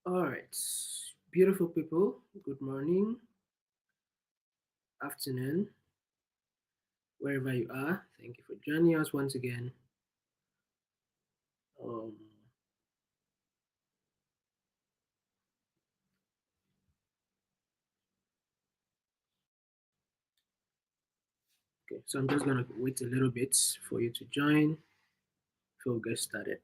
All right, beautiful people, good morning, afternoon, wherever you are. Thank you for joining us once again. Um, okay, so I'm just gonna wait a little bit for you to join before we get started.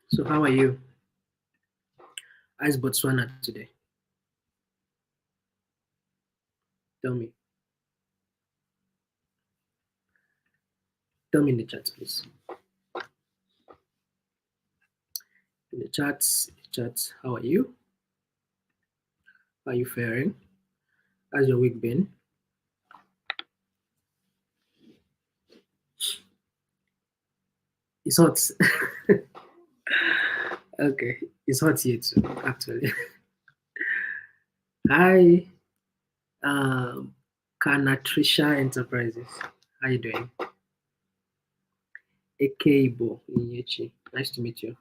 So, how are you? How's Botswana today? Tell me. Tell me in the chat, please. In the chats. How are you? How are you faring? How's your week been? It's hot. Okay, it's hot here too, actually. Hi, um, Kanatrisha Enterprises. How you doing? Ekeibo Inyechi. Nice to meet you.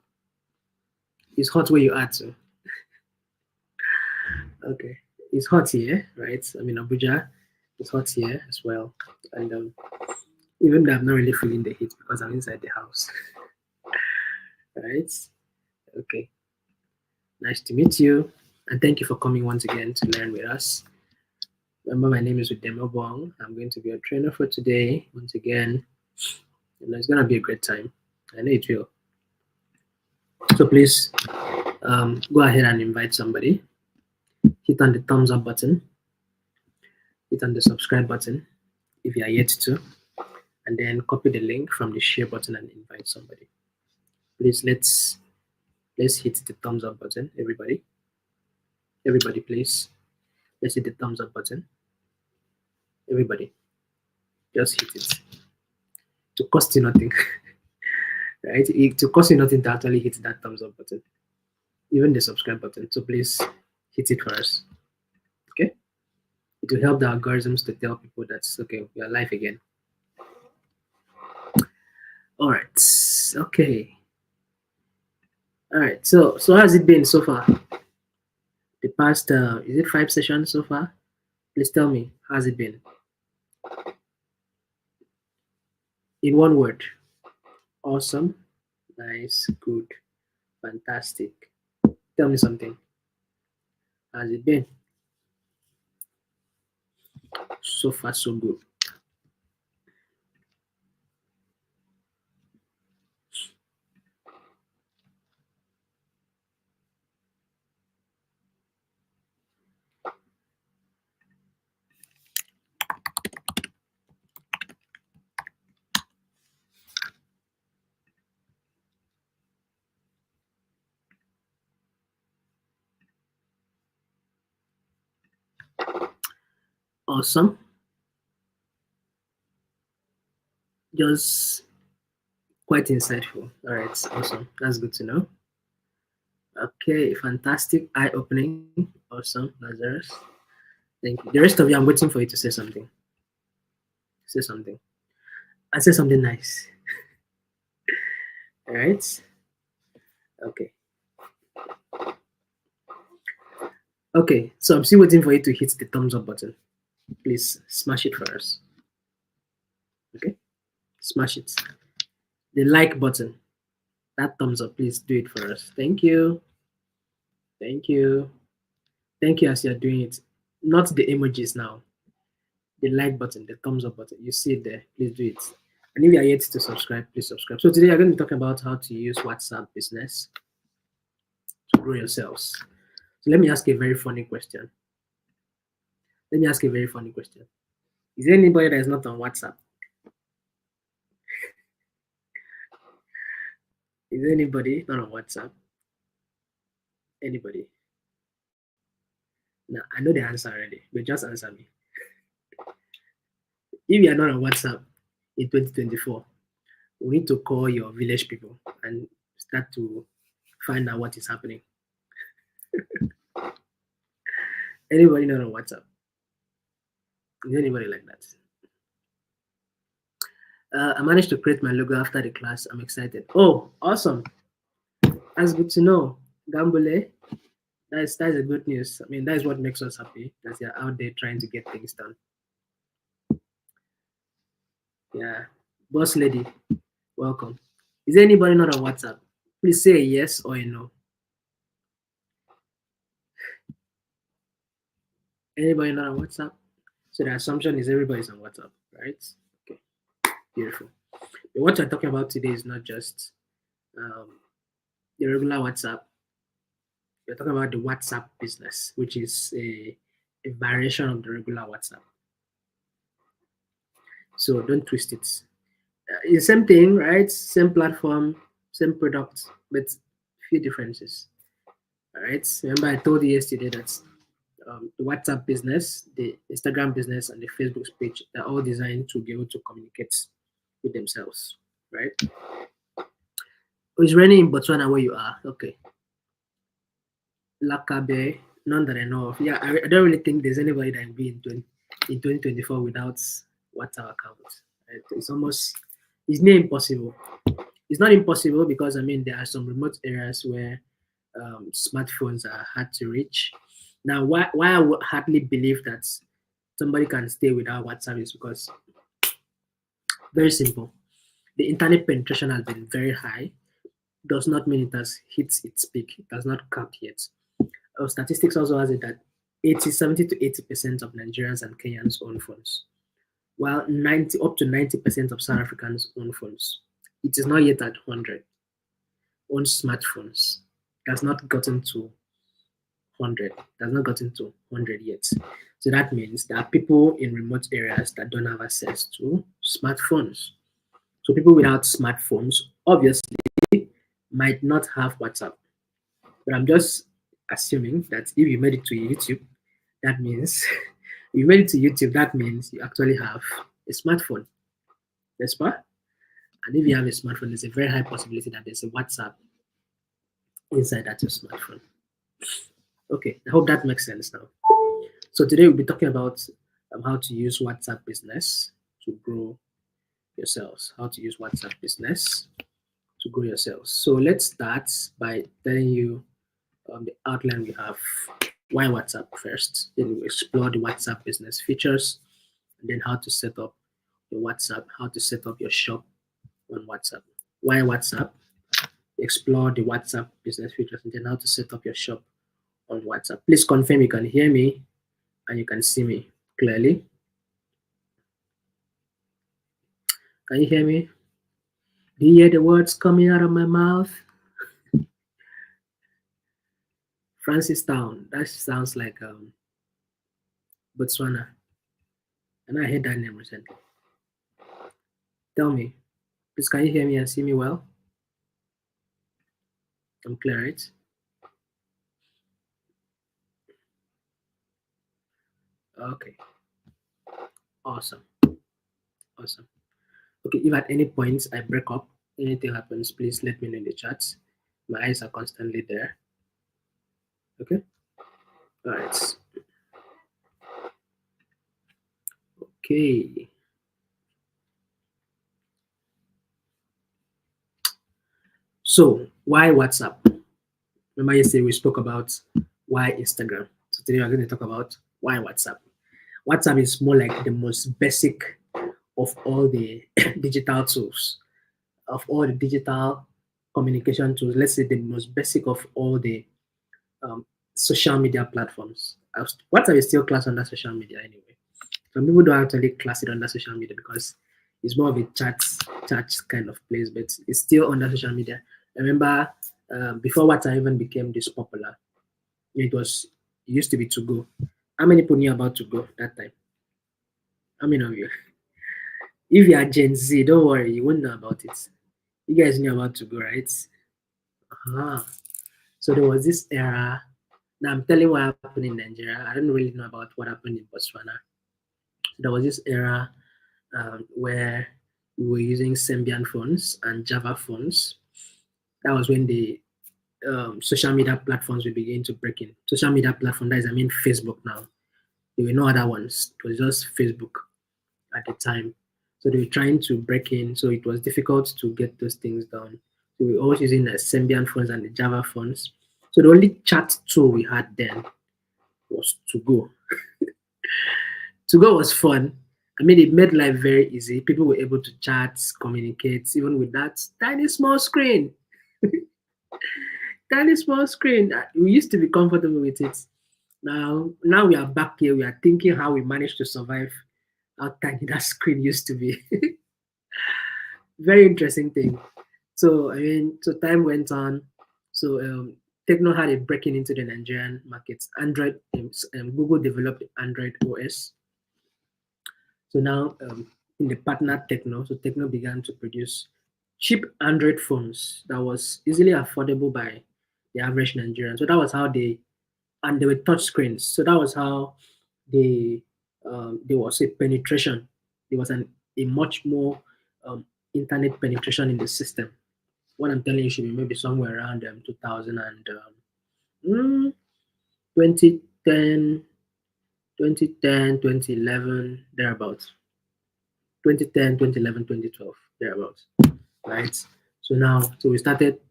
It's hot where you are too. Okay. It's hot here, right? I mean Abuja. It's hot here as well. And even though I'm not really feeling the heat because I'm inside the house. Right? Okay. Nice to meet you. And thank you for coming once again to learn with us. Remember, my name is Udemo Bong. I'm going to be a trainer for today once again. And it's going to be a great time. I know it will. So please go ahead and invite somebody. Hit on the thumbs up button. Hit on the subscribe button if you are yet to. And then copy the link from the share button and invite somebody. Please let's hit the thumbs up button, everybody. Everybody, please. Let's hit the thumbs up button. Everybody, just hit it. To cost you nothing. Right? To cost you nothing to actually hit that thumbs up button. Even the subscribe button. So please hit it for us. Okay? It will help the algorithms to tell people that's okay, we are live again. All right. Okay. All right. So how's it been so far? The past is it 5 sessions so far? Please tell me, how's it been? In one word. Awesome, nice, good, fantastic. Tell me something. How's it been? So far, so good. Awesome. Just quite insightful. All right, awesome. That's good to know. Okay, fantastic, eye-opening. Awesome, Lazarus. Thank you. The rest of you, I'm waiting for you to say something. Say something. And say something nice. All right. Okay. Okay, so I'm still waiting for you to hit the thumbs up button. Please smash it for us. Okay, smash it. The like button. That thumbs up, please do it for us. Thank you. Thank you. Thank you as you're doing it. Not the emojis now. The like button, the thumbs up button. You see it there. Please do it. And if you are yet to subscribe, please subscribe. So today I'm going to be talking about how to use WhatsApp business to grow yourselves. So let me ask a very funny question. Let me ask a very funny question. Is there anybody that is not on WhatsApp? Is there anybody not on WhatsApp? Anybody? Now I know the answer already, but just answer me. If you are not on WhatsApp in 2024, we need to call your village people and start to find out what is happening. Anybody know on WhatsApp? Is anybody like that? I managed to create my logo after the class. I'm excited. Oh, awesome. That's good to know. Gambole, that's a good news. I mean, that is what makes us happy, that you're out there trying to get things done. Yeah. Boss lady, welcome. Is there anybody not on WhatsApp? Please say a yes or a no. Anybody not on WhatsApp? So the assumption is everybody's on WhatsApp, right? Okay, beautiful. But what we're talking about today is not just um, the regular WhatsApp. We're talking about the WhatsApp business, which is a variation of the regular WhatsApp. So don't twist it. It's the same thing, right? Same platform, same product, but few differences. All right. Remember, I told you yesterday that the WhatsApp business, the Instagram business, and the Facebook page are all designed to be able to communicate with themselves, right? Oh, it's raining in Botswana where you are. Okay. Lakabe, none that I know of. Yeah, I don't really think there's anybody that can be in 2024 without WhatsApp account. Right? It's near impossible. It's not impossible because I mean there are some remote areas where smartphones are hard to reach. Now, why I would hardly believe that somebody can stay without WhatsApp is because very simple. The internet penetration has been very high. Does not mean it has hit its peak. It has not capped yet. Statistics also has it that 70 to 80% of Nigerians and Kenyans own phones, while 90 up to 90% of South Africans own phones. It is not yet at 100. Own smartphones. It has not gotten to 100. It has not gotten to 100 yet. So that means there are people in remote areas that don't have access to smartphones. So people without smartphones obviously might not have WhatsApp. But I'm just assuming that if you made it to YouTube, that means you made it to YouTube, that means you actually have a smartphone. That's what? And if you have a smartphone, there's a very high possibility that there's a WhatsApp inside that your smartphone. Okay, I hope that makes sense now. So today we'll be talking about how to use WhatsApp business to grow yourselves. How to use WhatsApp business to grow yourselves. So let's start by telling you the outline we have. Why WhatsApp first? Then we explore the WhatsApp business features, and then how to set up your WhatsApp, how to set up your shop on WhatsApp. Why WhatsApp? Explore the WhatsApp business features, and then how to set up your shop on WhatsApp. Please confirm you can hear me and you can see me clearly. Can you hear me? Do you hear the words coming out of my mouth? Francistown. That sounds like Botswana. And I heard that name recently. Tell me, please, can you hear me and see me well? I'm clear, right? Okay. Awesome. Awesome. Okay, if at any point I break up, anything happens, please let me know in the chats. My eyes are constantly there. Okay? All right. Okay. So, why WhatsApp? Remember yesterday we spoke about why Instagram. So today we're going to talk about why WhatsApp. WhatsApp is more like the most basic of all the digital tools, of all the digital communication tools. Let's say the most basic of all the social media platforms. WhatsApp is still classed under social media anyway. Some people don't actually class it under social media because it's more of a chat kind of place, but it's still under social media. I remember before WhatsApp even became this popular, it used to be To Go. How many people knew about To Go that time? How many of you? If you are Gen Z, don't worry, you won't know about it. You guys knew about To Go, right? Ah, so there was this era. Now I'm telling what happened in Nigeria. I don't really know about what happened in Botswana. There was this era where we were using Symbian phones and Java phones. That was when the social media platforms will begin to break in. Social media platform, that is, I mean, Facebook now. There were no other ones. It was just Facebook at the time. So they were trying to break in. So it was difficult to get those things done. So we were always using the Symbian phones and the Java phones. So the only chat tool we had then was To Go. To Go was fun. I mean, it made life very easy. People were able to chat, communicate, even with that tiny small screen. Tiny small screen. We used to be comfortable with it. Now we are back here. We are thinking how we managed to survive how tiny that screen used to be. Very interesting thing. So I mean, so time went on. So Techno had a breaking into the Nigerian markets. Android, Google developed Android OS. So now in the partner Techno, so Techno began to produce cheap Android phones that was easily affordable by the average Nigerian. So that was how they were touch screens. So that was how there was a penetration. There was a much more internet penetration in the system. What I'm telling you should be maybe somewhere around 2000 and 2010, 2010, 2011, thereabouts. 2010, 2011, 2012, thereabouts. Right? So we started,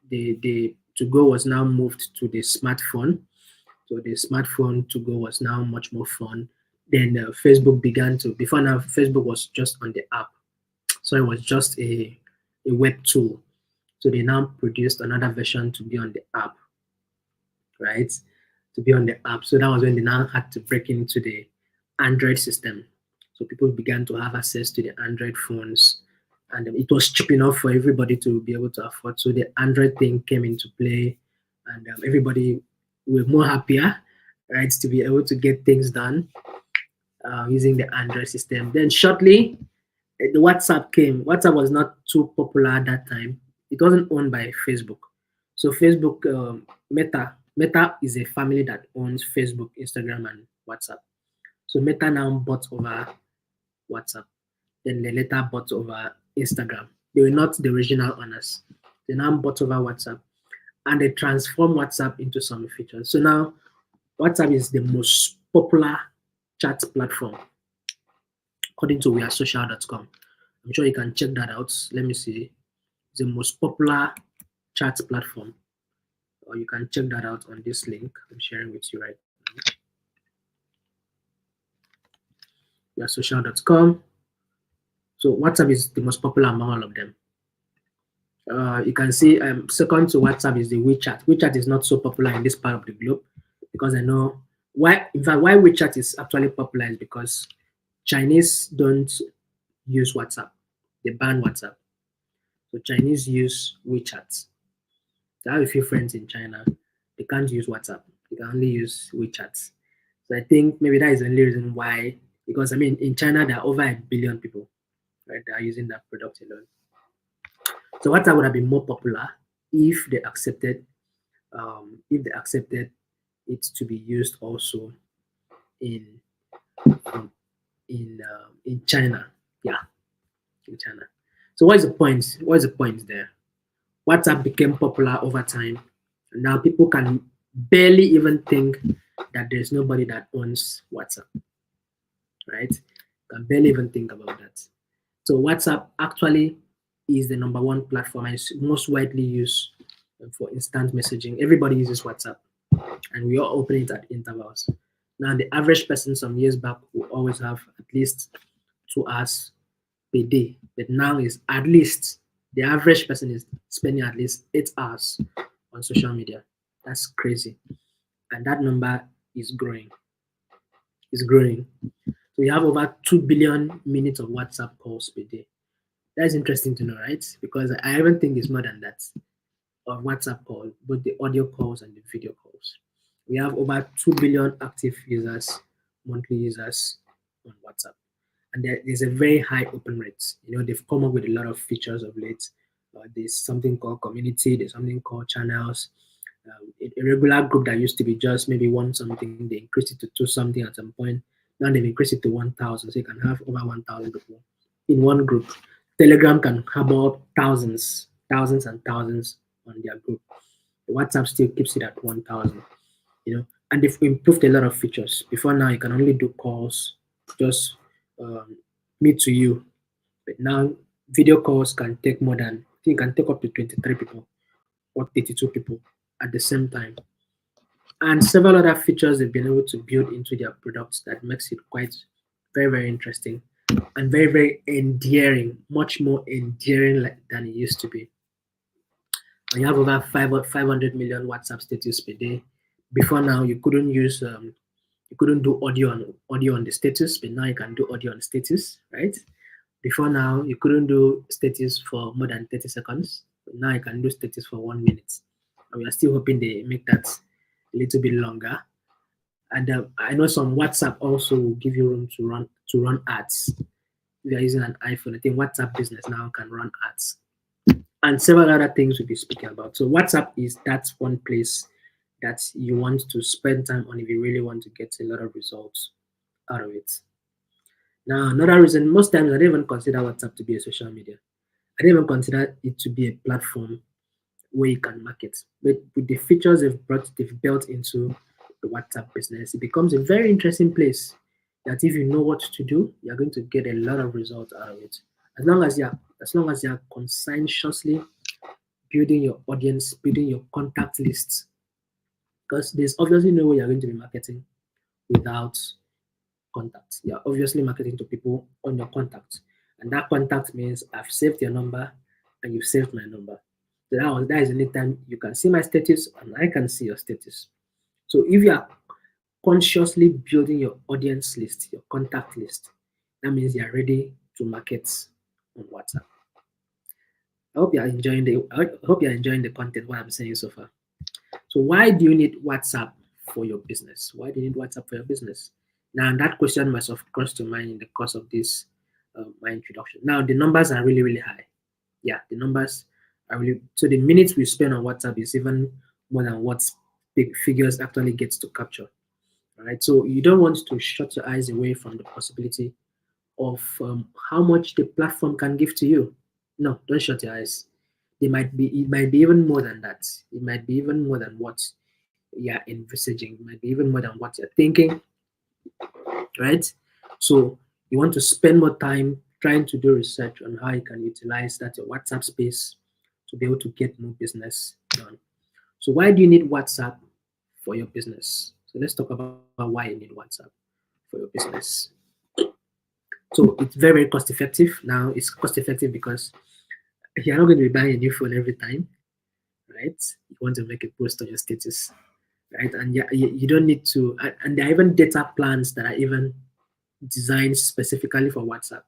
the To Go was now moved to the smartphone. So the smartphone To Go was now much more fun. Then Facebook began to, before now, Facebook was just on the app. So it was just a web tool. So they now produced another version to be on the app, right? To be on the app. So that was when they now had to break into the Android system. So people began to have access to the Android phones, and it was cheap enough for everybody to be able to afford. So the Android thing came into play, and everybody were more happier, right, to be able to get things done using the Android system. Then shortly, the WhatsApp came. WhatsApp was not too popular at that time. It wasn't owned by Facebook. So Facebook, Meta is a family that owns Facebook, Instagram, and WhatsApp. So Meta now bought over WhatsApp. Then they later bought over Instagram. They were not the original owners. They now bought over WhatsApp, and they transformed WhatsApp into some features. So now WhatsApp is the most popular chat platform according to wearesocial.com. I'm sure you can check that out. Let me see. It's the most popular chat platform. Or you can check that out on this link I'm sharing with you right now. Wearesocial.com. So WhatsApp is the most popular among all of them. You can see second to WhatsApp is the WeChat. WeChat is not so popular in this part of the globe because I know why. In fact, why WeChat is actually popular is because Chinese don't use WhatsApp. They ban WhatsApp. So Chinese use WeChat. I have a few friends in China. They can't use WhatsApp. They can only use WeChat. So I think maybe that is the only reason why. Because I mean, in China there are over 1 billion people, right, that are using that product alone. So WhatsApp would have been more popular if they accepted it to be used also in China. Yeah, in China. So what is the point? What is the point there? WhatsApp became popular over time. Now people can barely even think that there's nobody that owns WhatsApp, right? Can barely even think about that. So WhatsApp actually is the number one platform and is most widely used for instant messaging. Everybody uses WhatsApp, and we all open it at intervals. Now, the average person some years back will always have at least 2 hours per day, but now is at least the average person is spending at least 8 hours on social media. That's crazy, and that number is growing. It's growing. So we have over 2 billion minutes of WhatsApp calls per day. That's interesting to know, right? Because I even think it's more than that of WhatsApp call, both the audio calls and the video calls. We have over 2 billion active users, monthly users on WhatsApp. And there's a very high open rate. You know, they've come up with a lot of features of late. There's something called community, there's something called channels. A regular group that used to be just maybe one something, they increased it to 2 something at some point. Now they've increased it to 1,000, so you can have over 1,000 people in one group. Telegram can have about thousands and thousands on their group. WhatsApp still keeps it at 1,000. And they've improved a lot of features. Before now, you can only do calls, just me to you. But now, video calls can take more than, I think, can take up to 23 people or 32 people at the same time. And several other features they've been able to build into their products that makes it quite very, very interesting and very, very endearing, much more endearing than it used to be. And you have over 500 million WhatsApp status per day. Before now, you couldn't use you couldn't do audio on the status, but now you can do audio on status, right? Before now, you couldn't do status for more than 30 seconds, but now you can do status for 1 minute. And we are still hoping they make that a little bit longer. And I know some WhatsApp also will give you room to run ads. If you are using an iPhone, I think WhatsApp Business now can run ads, and several other things we'll be speaking about. So WhatsApp is that one place that you want to spend time on if you really want to get a lot of results out of it. Now, another reason, most times I don't even consider WhatsApp to be a social media. I don't even consider it to be a platform where you can market. But with the features they've built into the WhatsApp Business, it becomes a very interesting place that if you know what to do, you're going to get a lot of results out of it. As long as you're conscientiously building your audience, building your contact lists, because there's obviously no way you're going to be marketing without contacts. You're obviously marketing to people on your contacts, and that contact means I've saved your number and you've saved my number. So that is any time you can see my status and I can see your status. So if you are consciously building your audience list, your contact list, that means you are ready to market on WhatsApp. I hope you are enjoying the content, what I'm saying so far. So why do you need WhatsApp for your business? Why do you need WhatsApp for your business? Now, that question must have crossed your mind in the course of this my introduction. Now, the numbers are really, really high. Yeah, the numbers are really, so the minutes we spend on WhatsApp is even more than what big figures actually gets to capture. All right, so you don't want to shut your eyes away from the possibility of how much the platform can give to you. No, don't shut your eyes. It might be even more than that. It might be even more than what you're envisaging. It might be even more than what you're thinking, right? So you want to spend more time trying to do research on how you can utilize that your WhatsApp space to be able to get more business done. So why do you need WhatsApp for your business? So let's talk about why you need WhatsApp for your business. So it's very, very cost effective. Now it's cost effective because you're not going to be buying a new phone every time, right? You want to make a post on your status, right? And you don't need to, and there are even data plans that are even designed specifically for WhatsApp.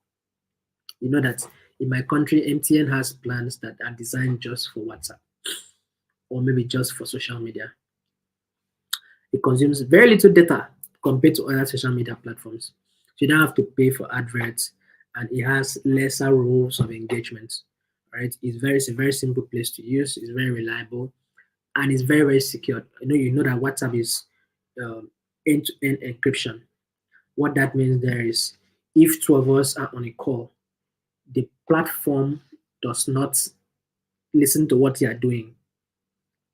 You know that in my country, MTN has plans that are designed just for WhatsApp or maybe just for social media. It consumes very little data compared to other social media platforms. So you don't have to pay for adverts, and it has lesser rules of engagement. Right? It's a very simple place to use. It's very reliable, and it's very, very secure. You know that WhatsApp is end-to-end encryption. What that means there is, if two of us are on a call, the platform does not listen to what you are doing.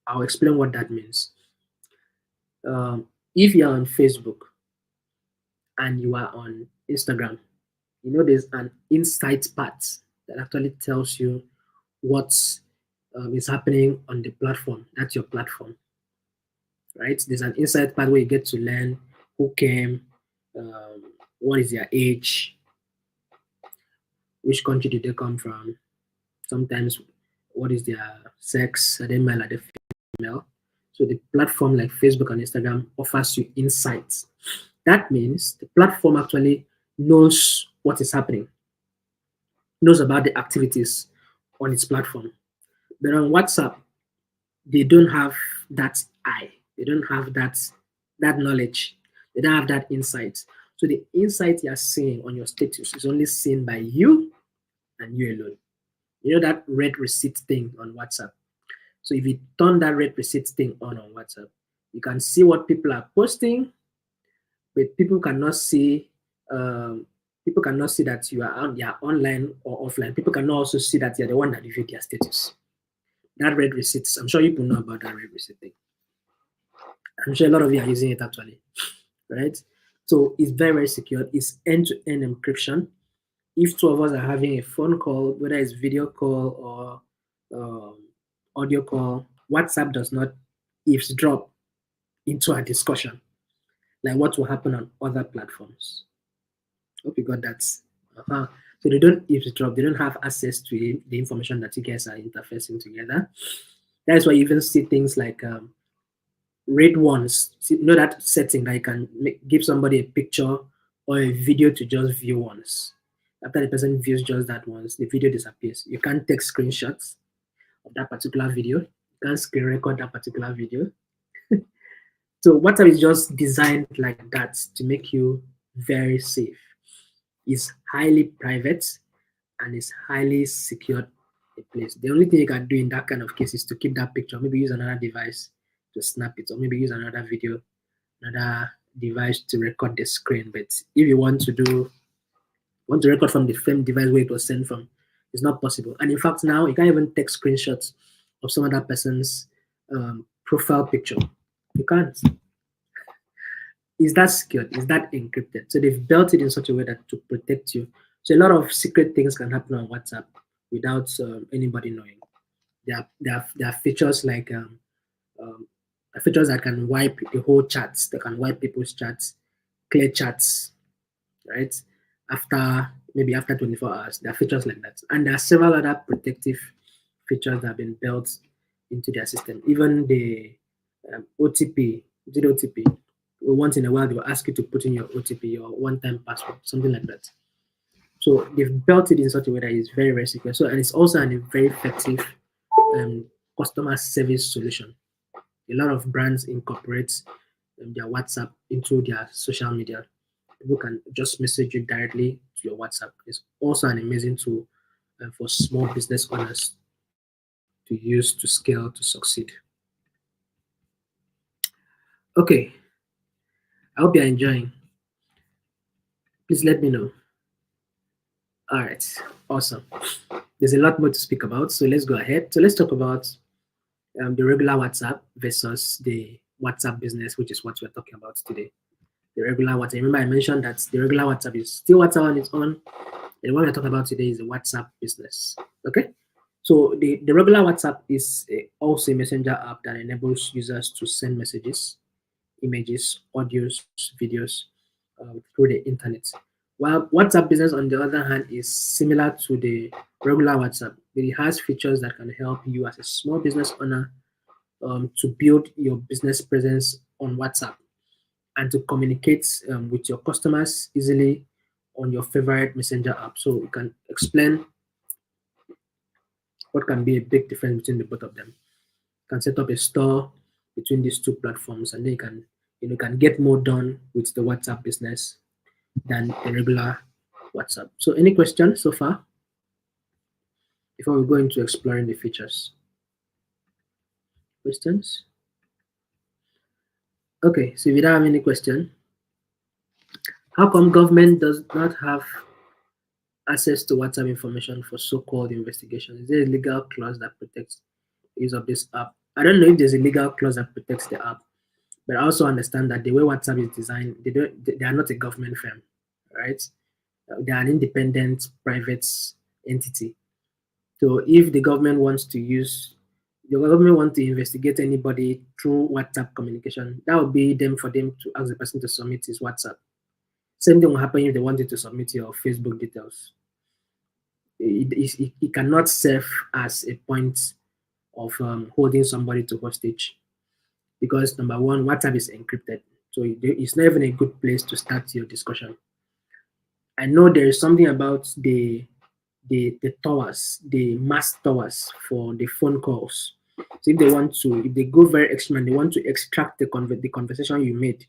I'll explain what that means. If you are on Facebook and you are on Instagram, there's an insight part that actually tells you what is happening on the platform. That's your platform, right? There's an insight part where you get to learn who came, what is their age, which country did they come from, sometimes what is their sex, are they male, are they female. So the platform like Facebook and Instagram offers you insights. That means the platform actually knows what is happening, knows about the activities on its platform. But on WhatsApp, they don't have that eye. They don't have that knowledge. They don't have that insight. So the insight you're seeing on your status is only seen by you and you alone. You know that red receipt thing on WhatsApp. So if you turn that red receipt thing on WhatsApp, you can see what people are posting, but people cannot see that you are online or offline. People cannot also see that you're the one that viewed their status. That red receipt, I'm sure you know about that red receipt thing. I'm sure a lot of you are using it actually, right? So it's very, very secure. It's end-to-end encryption. If two of us are having a phone call, whether it's video call or audio call, WhatsApp does not eavesdrop into a discussion like what will happen on other platforms. Hope you got that. Uh-huh. So they don't eavesdrop, they don't have access to the information that you guys are interfacing together. That's why you even see things like read once. See, you know that setting that you can give somebody a picture or a video to just view once. After the person views just that once, the video disappears. You can't take screenshots of that particular video. You can't screen record that particular video. So WhatsApp is just designed like that to make you very safe. It's highly private and it's highly secured a place. The only thing you can do in that kind of case is to keep that picture, maybe use another device to snap it, or maybe use another video, another device to record the screen. But if you want to record from the same device where it was sent from, it's not possible. And in fact, now you can't even take screenshots of some other person's profile picture. You can't. Is that secured? Is that encrypted? So they've built it in such a way that to protect you. So a lot of secret things can happen on WhatsApp without anybody knowing. There are features like features that can wipe the whole chats. They can wipe people's chats, clear chats, right? After 24 hours. There are features like that. And there are several other protective features that have been built into their system. Even the OTP, OTP, once in a while they will ask you to put in your OTP, your one-time password, something like that. So they've built it in such a way that it's very, very secure. So, and it's also a very effective customer service solution. A lot of brands incorporate their WhatsApp into their social media. People can just message you directly to your WhatsApp. It's also an amazing tool for small business owners to use to scale to succeed. Okay, I hope you're enjoying. Please let me know. All right, awesome. There's a lot more to speak about, so let's go ahead. So let's talk about the regular WhatsApp versus the WhatsApp business, which is what we're talking about today. The regular WhatsApp. Remember, I mentioned that the regular WhatsApp is still WhatsApp on its own. And what we're talking about today is the WhatsApp business. Okay, so the regular WhatsApp is also a messenger app that enables users to send messages, images, audios, videos through the internet. While WhatsApp business, on the other hand, is similar to the regular WhatsApp, but it has features that can help you as a small business owner to build your business presence on WhatsApp and to communicate with your customers easily on your favorite messenger app. So we can explain what can be a big difference between the both of them. You can set up a store between these two platforms, and then you can get more done with the WhatsApp business than the regular WhatsApp. So any questions so far before we go into exploring the features? Questions? Okay, so if you don't have any question, how come government does not have access to WhatsApp information for so-called investigations? Is there a legal clause that protects the use of this app? I don't know if there's a legal clause that protects the app, but I also understand that the way WhatsApp is designed, they are not a government firm, right? They are an independent private entity. So if the government wants to investigate anybody through WhatsApp communication, that would be for them to ask the person to submit his WhatsApp. Same thing will happen if they wanted to submit your Facebook details. It cannot serve as a point of holding somebody to hostage because number one, WhatsApp is encrypted, so it's not even a good place to start your discussion. I know there is something about the towers, the mass towers for the phone calls. So if they go very extreme and they want to extract the conversation you made,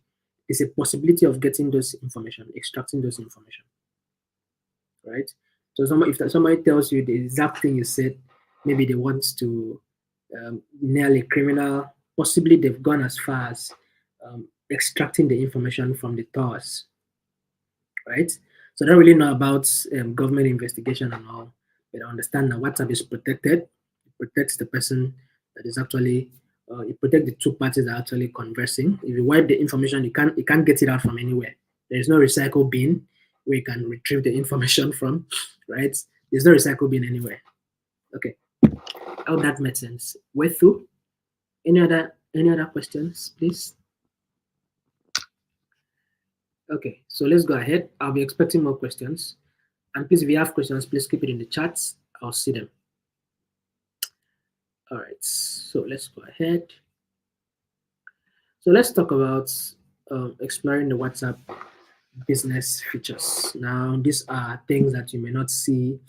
there's a possibility of getting those information, extracting those information, right? So if somebody tells you the exact thing you said, maybe they want to nail a criminal. Possibly they've gone as far as extracting the information from the towers, right? So I don't really know about government investigation and all, but I understand that WhatsApp is protected. It protects the person that is actually it protects the two parties that are actually conversing. If you wipe the information, you can't get it out from anywhere. There is no recycle bin where you can retrieve the information from, right? There's no recycle bin anywhere. Okay, I hope that made sense. Way through. Any other questions, please? Okay, so let's go ahead. I'll be expecting more questions. And please, if you have questions, please keep it in the chats. I'll see them. All right, so let's go ahead. So let's talk about exploring the WhatsApp business features. Now, these are things that you may not see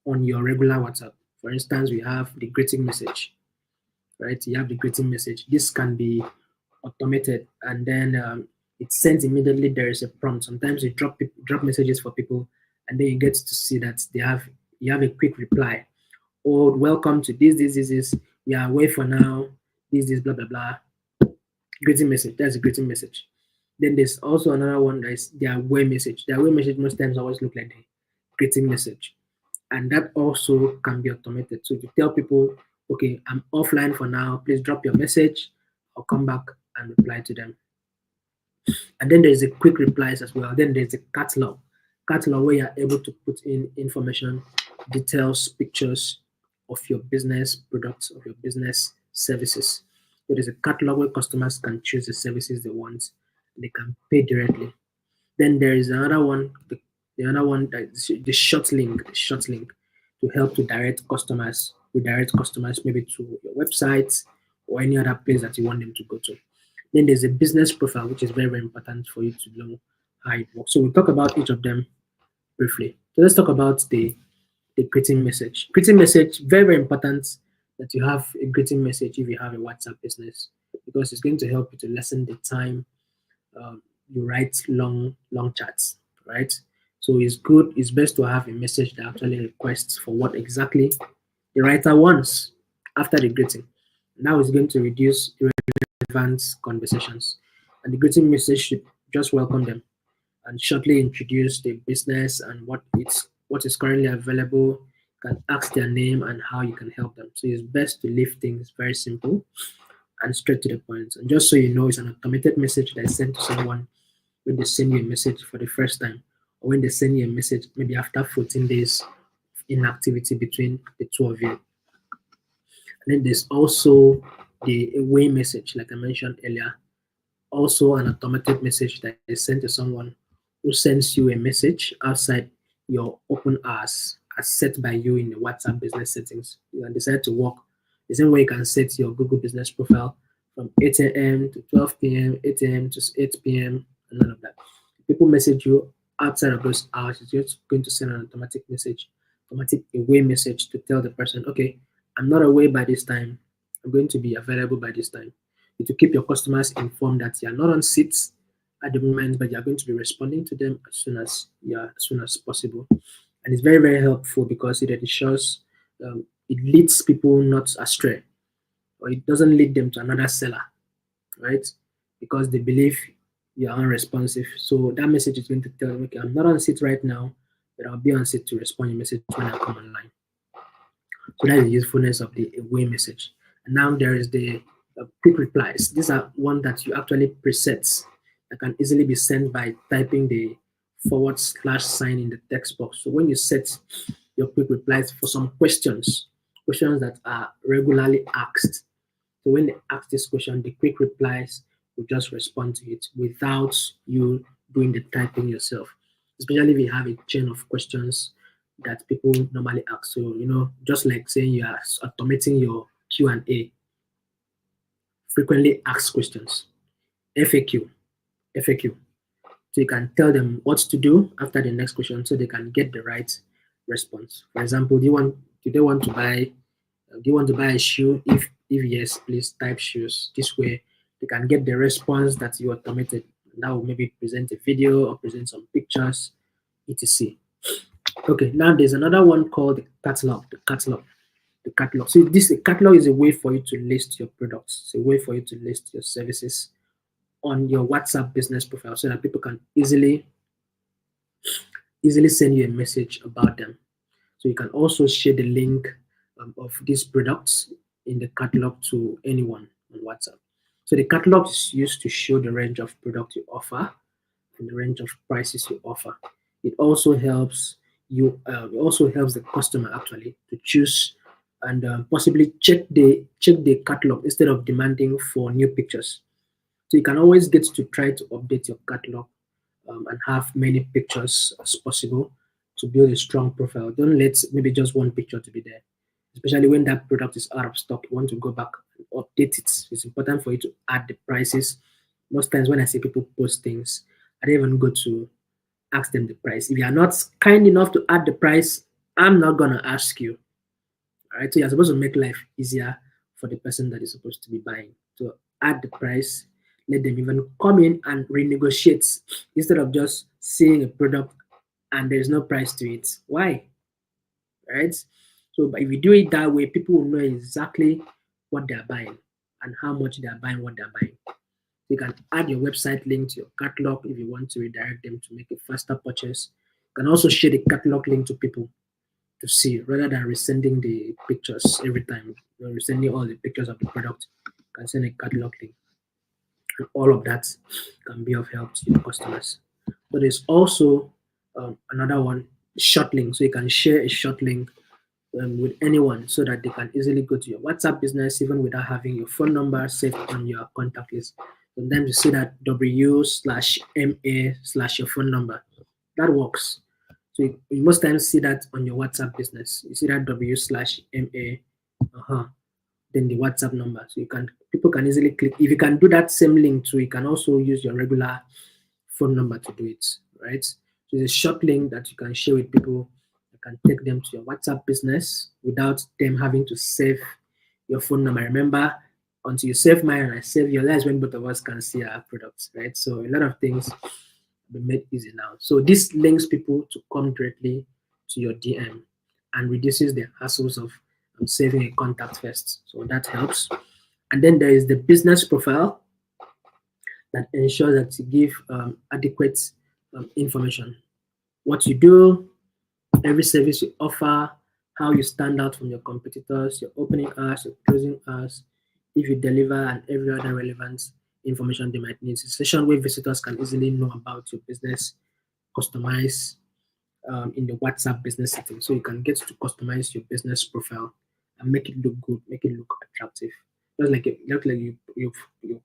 on your regular WhatsApp. For instance, we have the greeting message, right? You have the greeting message. This can be automated, and then it's sent immediately. There is a prompt. Sometimes you drop messages for people, and then you get to see that you have a quick reply. Or welcome to this. We are away for now. This blah blah blah. Greeting message. That's a greeting message. Then there's also another one that is the away message. The away message most times always look like the greeting message, and that also can be automated. So to tell people, okay, I'm offline for now. Please drop your message. I'll come back and reply to them. And then there's a quick replies as well. Then there's a catalog where you're able to put in information, details, pictures of your business products, of your business services. So there's a catalog where customers can choose the services they want. They can pay directly. Then there is another one, the other one, the short link to help to redirect customers maybe to your website or any other place that you want them to go to. Then there's a business profile, which is very, very important for you to know how it works. So we'll talk about each of them briefly. So let's talk about the greeting message. Greeting message, very, very important that you have a greeting message if you have a WhatsApp business, because it's going to help you to lessen the time you write long chats, right? So it's best to have a message that actually requests for what exactly the writer wants after the greeting. Now it's going to reduce advanced conversations. And the greeting message should just welcome them and shortly introduce the business and what is currently available. You can ask their name and how you can help them. So it's best to leave things very simple and straight to the point. And just so you know, it's an automated message that is sent to someone when they send you a message for the first time, or when they send you a message maybe after 14 days of inactivity between the two of you. And then there's also the away message, like I mentioned earlier, also an automated message that is sent to someone who sends you a message outside your open hours as set by you in the WhatsApp business settings. You can decide to work the same way you can set your Google business profile from 8 a.m. to 12 p.m., 8 a.m. to 8 p.m., and none of that. If people message you outside of those hours, it's just going to send an automatic away message to tell the person, okay, I'm not away by this time. I'm going to be available by this time. To keep your customers informed that you are not on seats at the moment, but you are going to be responding to them as soon as possible. And it's very, very helpful because it ensures it leads people not astray, or it doesn't lead them to another seller, right? Because they believe you are unresponsive. So that message is going to tell them, okay, I'm not on seat right now, but I'll be on seat to respond to your message when I come online. So that is the usefulness of the away message. And now there is the quick replies. These are one that you actually presets that can easily be sent by typing the / sign in the text box. So when you set your quick replies for some questions that are regularly asked, so when they ask this question, the quick replies will just respond to it without you doing the typing yourself. Especially if you have a chain of questions that people normally ask. So, just like saying you are automating your Q&A, frequently asked questions, FAQ. So you can tell them what to do after the next question so they can get the right response. For example, do you want to buy a shoe? If yes, please type shoes. This way they can get the response that you automated. That will maybe present a video or present some pictures, etc. Okay, now there's another one called the catalog. So a catalog is a way for you to list your products. It's a way for you to list your services on your WhatsApp business profile so that people can easily send you a message about them. So you can also share the link of these products in the catalog to anyone on WhatsApp. So the catalog is used to show the range of products you offer and the range of prices you offer. It also helps you. It also helps the customer actually to choose and possibly check the catalog instead of demanding for new pictures. So you can always get to try to update your catalog and have many pictures as possible to build a strong profile. Don't let maybe just one picture to be there, especially when that product is out of stock. You want to go back and update it. It's important for you to add the prices. Most times when I see people post things, I don't even go to ask them the price. If you are not kind enough to add the price, I'm not gonna ask you. All right, so you're supposed to make life easier for the person that is supposed to be buying. So add the price, let them even come in and renegotiate instead of just seeing a product and there's no price to it. Why? Right? So but if you do it that way, people will know exactly what they're buying and how much they're buying what they're buying. You can add your website link to your catalog if you want to redirect them to make a faster purchase. You can also share the catalog link to people to see rather than resending the pictures every time. Resending all the pictures of the product. You can send a catalog link. And all of that can be of help to your customers. But there's also another one, short link. So you can share a short link with anyone so that they can easily go to your WhatsApp business even without having your phone number saved on your contact list. Sometimes you see that W/MA/ your phone number. That works. So you most times see that on your WhatsApp business. You see that W/MA, then the WhatsApp number. So people can easily click. If you can do that same link too, you can also use your regular phone number to do it, right? So it's a short link that you can share with people. You can take them to your WhatsApp business without them having to save your phone number. Remember, until you save mine and I save your, that's when both of us can see our products, right? So a lot of things be made easy now. So this links people to come directly to your DM and reduces the hassles of saving a contact first. So that helps. And then there is the business profile that ensures that you give adequate information. What you do, every service you offer, how you stand out from your competitors, your opening hours, your closing hours, if you deliver, and every other relevant information they might need. It's a session where visitors can easily know about your business, customize in the WhatsApp business setting. So you can get to customize your business profile and make it look good, make it look attractive. Just like you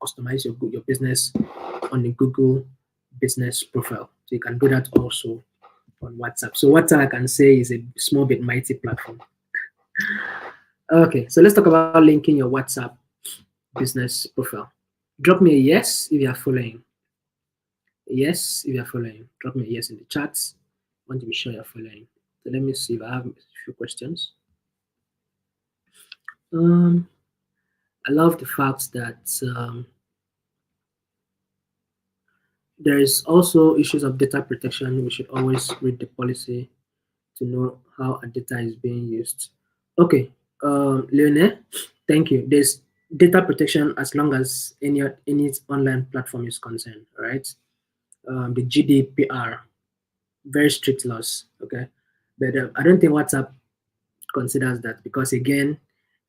customize your business on the Google business profile. So you can do that also on WhatsApp. So WhatsApp, I can say, is a small bit mighty platform. Okay, so let's talk about linking your WhatsApp business profile. Drop me a yes if you are following. Yes if you are following. Drop me a yes in the chats. I want to be sure you're following. So let me see if I have a few questions. I love the fact that there is also issues of data protection. We should always read the policy to know how our data is being used. Okay, Leone, thank you. There's data protection as long as any online platform is concerned, right? The GDPR, very strict laws, okay? But I don't think WhatsApp considers that because, again,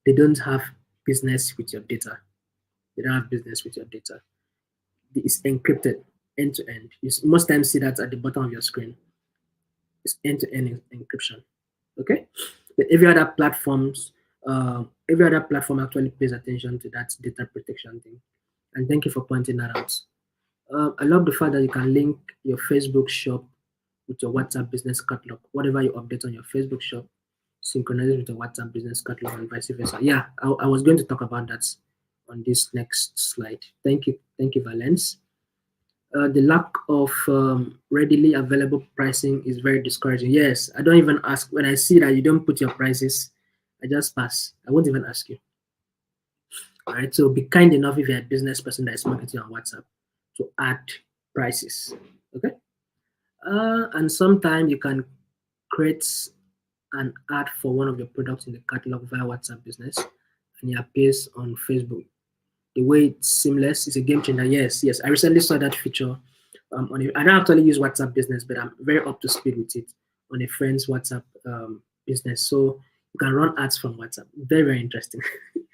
they don't have business with your data. They don't have business with your data. It's encrypted end to end. You most times see that at the bottom of your screen. It's end to end encryption. Okay, but every other platform actually pays attention to that data protection thing. And thank you for pointing that out. I love the fact that you can link your Facebook shop with your WhatsApp business catalog. Whatever you update on your Facebook shop, synchronize it with your WhatsApp business catalog and vice versa. Yeah, I was going to talk about that on this next slide. Thank you, Valence. The lack of readily available pricing is very discouraging. Yes, I don't even ask. When I see that you don't put your prices, I just pass. I won't even ask you. All right, so be kind enough if you're a business person that is marketing on WhatsApp to add prices. Okay, and sometimes you can create an ad for one of your products in the catalog via WhatsApp business, and it appears on Facebook. The way it's seamless is a game changer. Yes. I recently saw that feature. I don't actually use WhatsApp business, but I'm very up to speed with it on a friend's WhatsApp business. So You can run ads from WhatsApp. Very, very interesting. You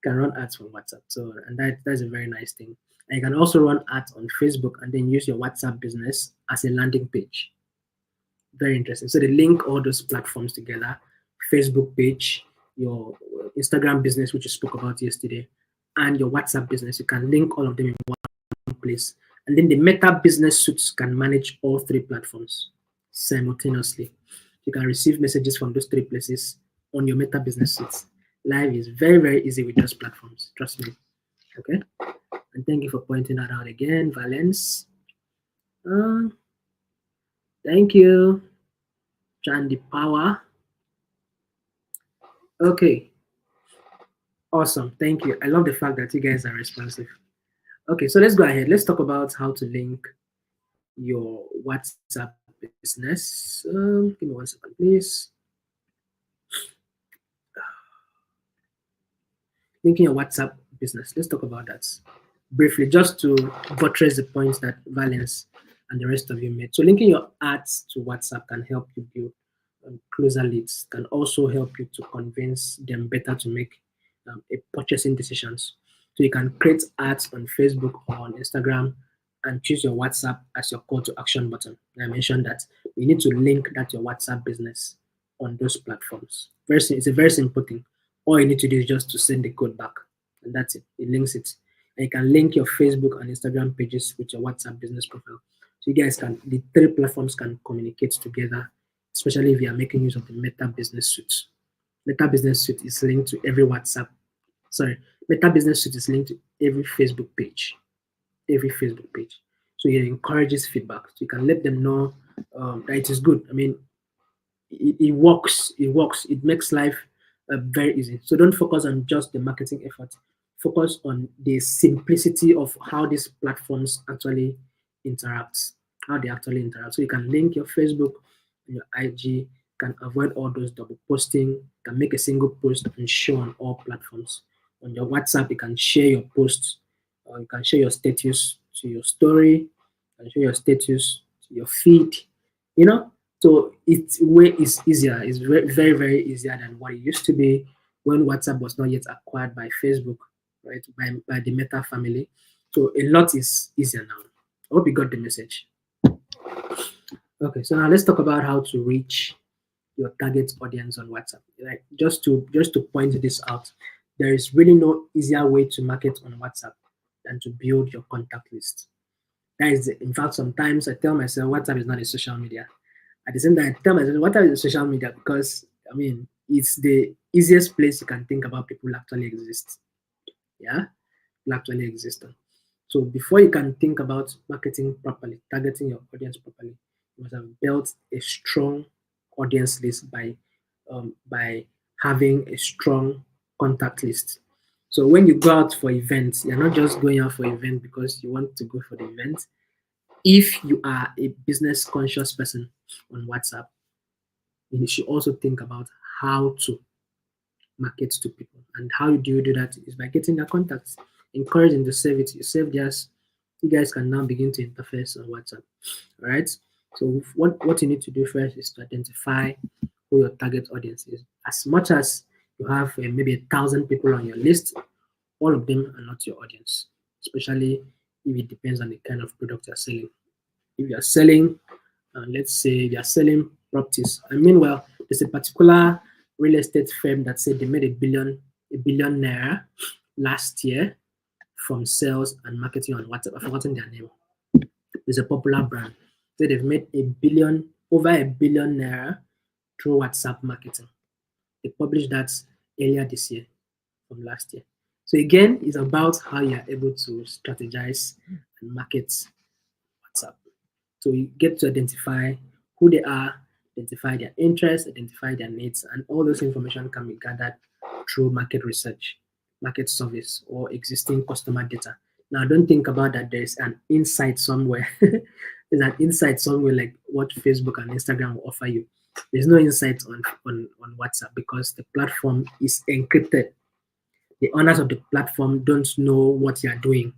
can run ads from WhatsApp. So, and that's a very nice thing. And you can also run ads on Facebook and then use your WhatsApp business as a landing page. Very interesting. So they link all those platforms together: Facebook page, your Instagram business, which you spoke about yesterday, and your WhatsApp business. You can link all of them in one place. And then the Meta business suites can manage all three platforms simultaneously. You can receive messages from those three places on your Meta business suites. Live is very, very easy with those platforms. Trust me. Okay. And thank you for pointing that out again, Valence. Thank you, Chandy Power. Okay. Awesome. Thank you. I love the fact that you guys are responsive. Okay, so let's go ahead. Let's talk about how to link your WhatsApp business. Give me 1 second, please. Linking your WhatsApp business. Let's talk about that briefly, just to buttress the points that Valence and the rest of you made. So linking your ads to WhatsApp can help you build closer leads, can also help you to convince them better to make a purchasing decisions. So you can create ads on Facebook or on Instagram and choose your WhatsApp as your call to action button. And I mentioned that you need to link that your WhatsApp business on those platforms. It's a very simple thing. All you need to do is just to send the code back, and that's it. It links it. And you can link your Facebook and Instagram pages with your WhatsApp business profile. So you guys can, the three platforms can communicate together, especially if you are making use of the Meta Business Suite. Meta Business Suite is linked to every WhatsApp. Meta Business Suite is linked to every Facebook page. Every Facebook page. So it encourages feedback. So you can let them know that it is good. I mean, it works. It works. It makes life very easy. So don't focus on just the marketing effort. Focus on the simplicity of how these platforms actually interact. How they actually interact. So you can link your Facebook and your IG. Can avoid all those double posting. Can make a single post and show on all platforms. On your WhatsApp, you can share your posts. You can share your status to your story. You can share your status to your feed. You know, so it's easier. It's very, very, very easier than what it used to be when WhatsApp was not yet acquired by Facebook, right? By the Meta family. So a lot is easier now. I hope you got the message. Okay, so now let's talk about how to reach your target audience on WhatsApp. Like just to point this out, there is really no easier way to market on WhatsApp than to build your contact list. That is, in fact, sometimes I tell myself WhatsApp is not a social media. At the same time, I tell myself WhatsApp is a social media because I mean it's the easiest place you can think about people actually exist. Yeah, people actually exist. So before you can think about marketing properly, targeting your audience properly, you must have built a strong audience list by having a strong contact list. So when you go out for events, you're not just going out for event because you want to go for the event. If you are a business conscious person on WhatsApp, you should also think about how to market to people. And how do you do that is by getting their contacts, encourage them to save it. You save theirs, you guys can now begin to interface on WhatsApp. All right. So what you need to do first is to identify who your target audience is. As much as you have maybe 1,000 people on your list, all of them are not your audience, especially if it depends on the kind of product you're selling. If you're selling, let's say you're selling properties, and meanwhile, there's a particular real estate firm that said they made a billion naira last year from sales and marketing on WhatsApp. I've forgotten their name. It's a popular brand. So they've made over a billion naira through WhatsApp marketing. They published that earlier this year from last year. So again, it's about how you are able to strategize and market WhatsApp. So you get to identify who they are, identify their interests, identify their needs, and all those information can be gathered through market research, market service, or existing customer data. Now, don't think about that there's an insight somewhere. There's an insight somewhere like what Facebook and Instagram will offer you. There's no insight on WhatsApp because the platform is encrypted. The owners of the platform don't know what you are doing.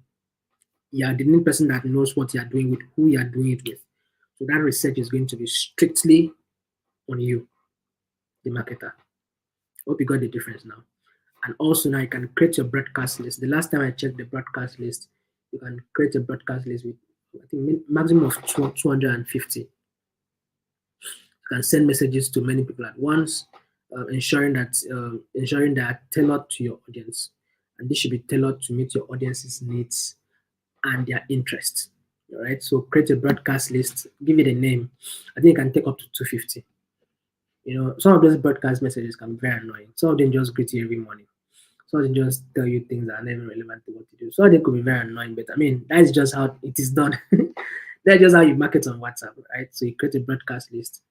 You are the only person that knows what you are doing with who you are doing it with. So that research is going to be strictly on you, the marketer. Hope you got the difference now. And also now you can create your broadcast list. The last time I checked the broadcast list, you can create a broadcast list with, I think, maximum of 250. You can send messages to many people at once, ensuring that tailored to your audience, and this should be tailored to meet your audience's needs and their interests. All right. So create a broadcast list, give it a name. I think it can take up to 250. Some of those broadcast messages can be very annoying. Some of them just greet you every morning. Some of them just tell you things that are never relevant to what you do. Some of them could be very annoying, but I mean, that's just how it is done. That's just how you market on WhatsApp, right? So you create a broadcast list.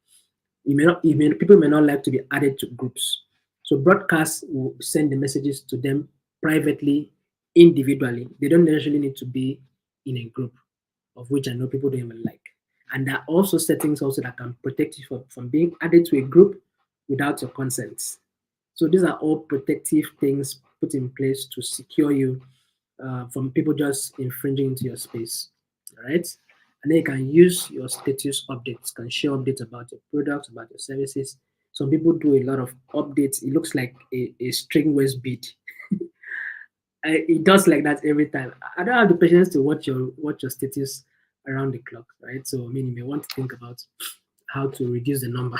People may not like to be added to groups. So broadcasts will send the messages to them privately, individually. They don't necessarily need to be in a group, of which I know people don't even like. And there are also settings also that can protect you from being added to a group without your consent. So these are all protective things put in place to secure you from people just infringing into your space. All right. And then you can use your status updates, can share updates about your products, about your services. Some people do a lot of updates. It looks like a string waist bead. It does like that every time. I don't have the patience to watch your status around the clock, right? So I mean, you may want to think about how to reduce the number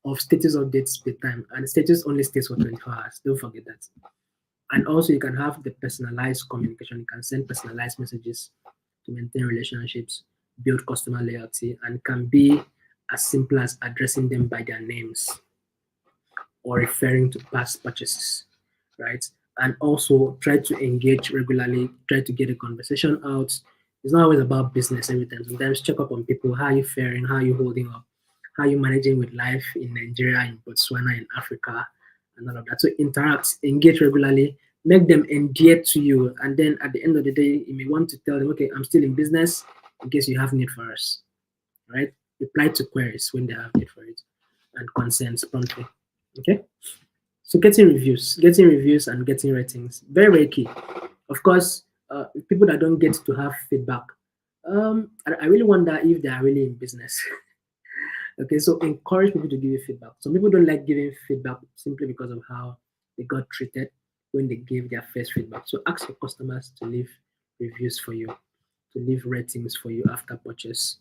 of status updates per time, and status only stays for 24 hours. Don't forget that. And also, you can have the personalized communication. You can send personalized messages to maintain relationships, build customer loyalty, and can be as simple as addressing them by their names or referring to past purchases, right? And also try to engage regularly, try to get a conversation out. It's not always about business every time. Sometimes check up on people. How are you faring? How are you holding up? How are you managing with life in Nigeria, in Botswana, in Africa, and all of that? So interact, engage regularly, make them endear to you. And then at the end of the day, you may want to tell them, okay, I'm still in business in case you have need for us, right? Reply to queries when they have need for it, and consents promptly. Okay. So getting reviews and getting ratings, very, very key. Of course, people that don't get to have feedback, I really wonder if they are really in business. Okay, so encourage people to give you feedback. Some people don't like giving feedback simply because of how they got treated when they gave their first feedback. So ask your customers to leave reviews for you, to leave ratings for you after purchase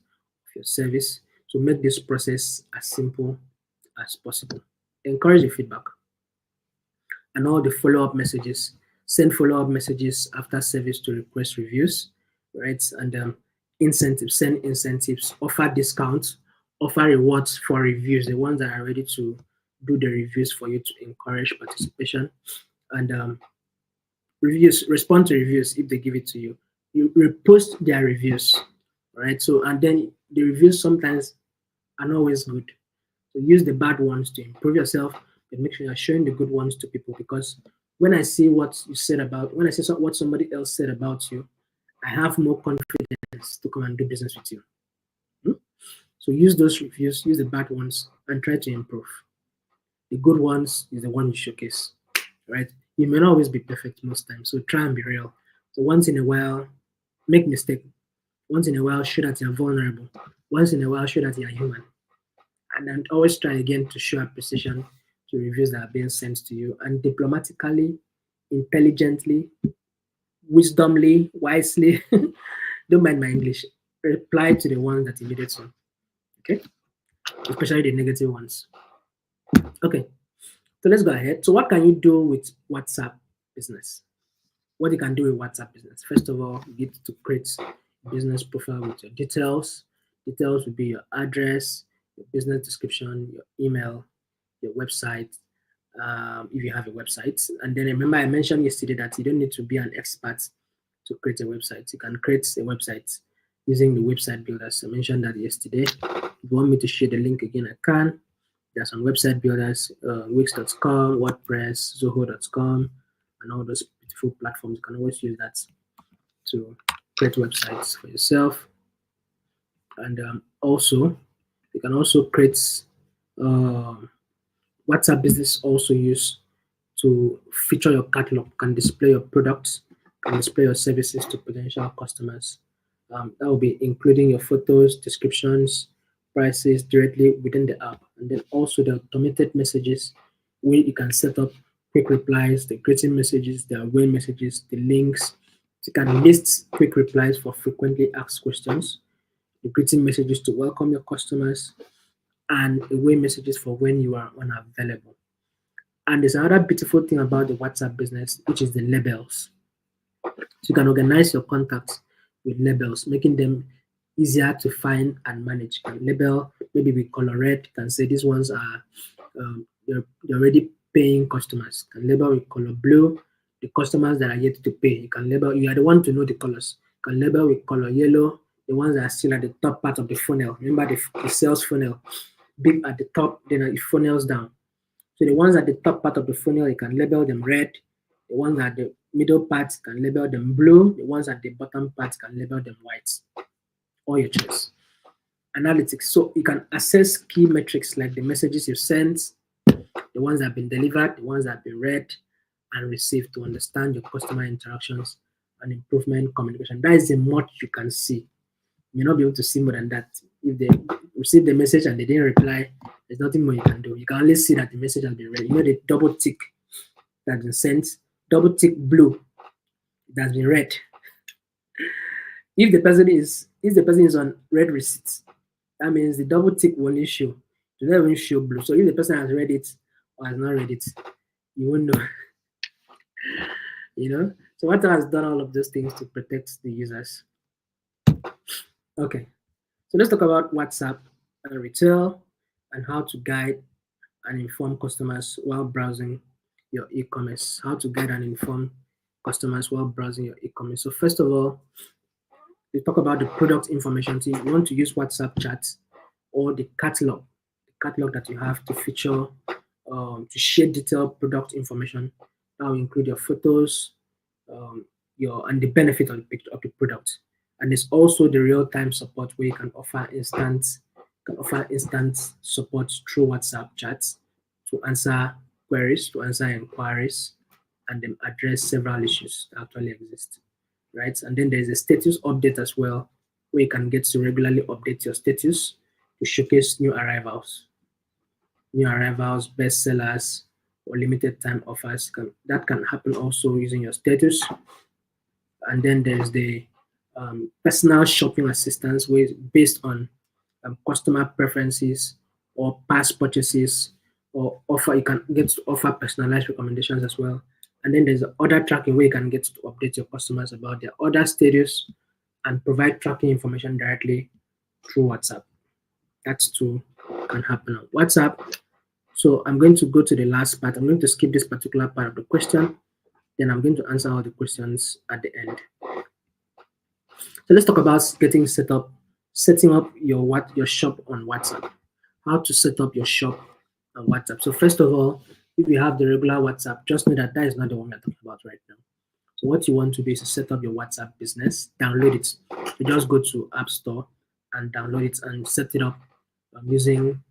of your service. So make this process as simple as possible. Encourage the feedback and all the follow-up messages. Send follow-up messages after service to request reviews, right? And incentives, send incentives, offer discounts, offer rewards for reviews, the ones that are ready to do the reviews for you to encourage participation. And reviews, respond to reviews if they give it to you. You repost their reviews, right? So, and then the reviews sometimes are not always good. So use the bad ones to improve yourself, but make sure you're showing the good ones to people, because when I see what you said about, when I see what somebody else said about you, I have more confidence to come and do business with you. So use those reviews, use the bad ones, and try to improve. The good ones is the one you showcase, right? You may not always be perfect most times, so try and be real. So once in a while, make mistake. Once in a while, show that you're vulnerable. Once in a while, show that you're human. And then always try again to show appreciation to reviews that are being sent to you, and diplomatically, intelligently, wisdomly, wisely, don't mind my English, reply to the ones that you needed to. Okay? Especially the negative ones. Okay, so let's go ahead. So, what can you do with WhatsApp business? What you can do with WhatsApp business? First of all, you get to create a business profile with your details. Details would be your address, your business description, your email, your website, if you have a website. And then remember, I mentioned yesterday that you don't need to be an expert to create a website. You can create a website using the website builders. I mentioned that yesterday. If you want me to share the link again, I can. There's some website builders, Wix.com, WordPress, Zoho.com, and all those beautiful platforms. You can always use that to create websites for yourself. And also, you can also create WhatsApp business also use to feature your catalog, can display your products, can display your services to potential customers. That will be including your photos, descriptions, prices directly within the app. And then also the automated messages where you can set up quick replies, the greeting messages, the away messages, the links. You can list quick replies for frequently asked questions, the greeting messages to welcome your customers, and away messages for when you are unavailable. And there's another beautiful thing about the WhatsApp business, which is the labels. So you can organize your contacts with labels, making them easier to find and manage. You can label maybe with color red. You can say these ones are they're already paying customers. You can label with color blue the customers that are yet to pay. You can label, you are the one to know the colors. You can label with color yellow the ones that are still at the top part of the funnel. Remember the sales funnel, big at the top, then it funnels down. So the ones at the top part of the funnel, you can label them red. The ones at the middle part can label them blue. The ones at the bottom part can label them white. Or your choice. Analytics. So you can assess key metrics like the messages you sent, the ones that have been delivered, the ones that have been read and received to understand your customer interactions and improvement communication. That is the much you can see. You may not be able to see more than that. If they receive the message and they didn't reply, there's nothing more you can do. You can only see that the message has been read. You know the double tick that's been sent, double tick blue that's been read. If the person is on red receipts, that means the double tick will only show. It will not even show blue. So if the person has read it or has not read it, you won't know. You know? So WhatsApp has done all of those things to protect the users. Okay. So let's talk about WhatsApp and retail and how to guide and inform customers while browsing your e-commerce. How to guide and inform customers while browsing your e-commerce. So first of all, we talk about the product information. So you want to use WhatsApp chats or the catalog that you have to feature, to share detailed product information. That will include your photos, and the benefit of the picture of the product. And there's also the real-time support where you can offer instant support through WhatsApp chats to answer queries, to answer inquiries, and then address several issues that actually exist. Right? And then there's a status update as well, where you can get to regularly update your status to showcase new arrivals, bestsellers, or limited time offers. That can happen also using your status. And then there's the personal shopping assistance, where based on customer preferences or past purchases, or offer, you can get to offer personalized recommendations as well. And then there's the order tracking, where you can get to update your customers about their order status and provide tracking information directly through WhatsApp. That's too can happen on WhatsApp. So I'm going to go to the last part. I'm going to skip this particular part of the question. Then I'm going to answer all the questions at the end. So let's talk about setting up your shop on WhatsApp. How to set up your shop on WhatsApp. So first of all, if you have the regular WhatsApp, just know that that is not the one we're talking about right now. So what you want to do is to set up your WhatsApp business, download it. You just go to App Store and download it and set it up using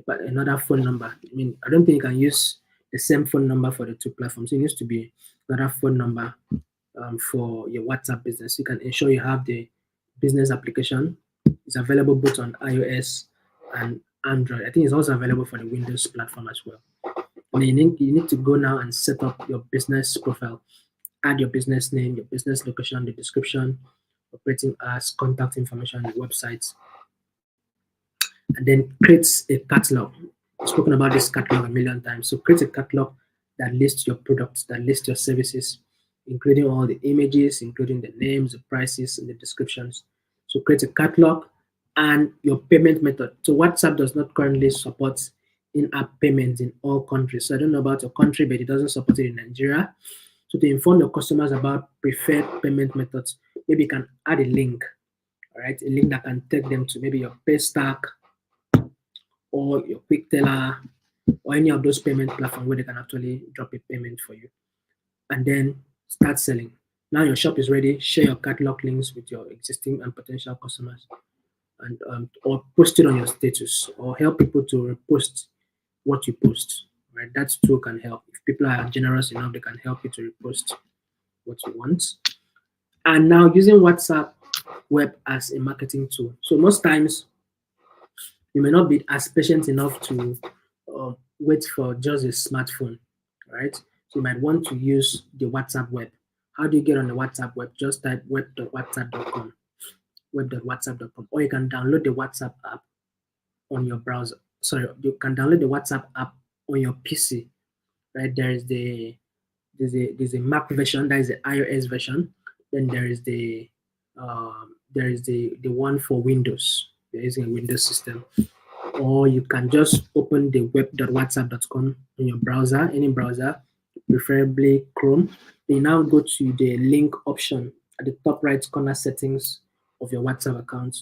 another phone number. I mean, I don't think you can use the same phone number for the two platforms. It needs to be another phone number for your WhatsApp business. You can ensure you have the business application. It's available both on iOS and Android. I think it's also available for the Windows platform as well. And you need to go now and set up your business profile. Add your business name, your business location, the description, operating hours, contact information, the website, and then create a catalog. I've spoken about this catalog a million times. So create a catalog that lists your products, that lists your services, including all the images, including the names, the prices, and the descriptions. So create a catalog and your payment method. So WhatsApp does not currently support in-app payments in all countries. So I don't know about your country, but it doesn't support it in Nigeria. So to inform your customers about preferred payment methods, maybe you can add a link, all right? A link that can take them to maybe your Paystack or your QuickTeller or any of those payment platforms where they can actually drop a payment for you. And then start selling. Now your shop is ready. Share your catalog links with your existing and potential customers, and or post it on your status, or help people to repost what you post. Right, that too can help. If people are generous enough, they can help you to repost what you want. And now using WhatsApp web as a marketing tool. So most times you may not be as patient enough to wait for just a smartphone, right? So you might want to use the WhatsApp web. How do you get on the WhatsApp web? Just type web.whatsapp.com, web.whatsapp.com, or you can download the WhatsApp app on your browser. Sorry, you can download the WhatsApp app on your PC, right? There's a Mac version, that is the iOS version. Then there is the one for Windows. There is a Windows system, or you can just open the web.whatsapp.com in your browser, any browser, preferably Chrome. You now go to the link option at the top right corner settings of your WhatsApp account.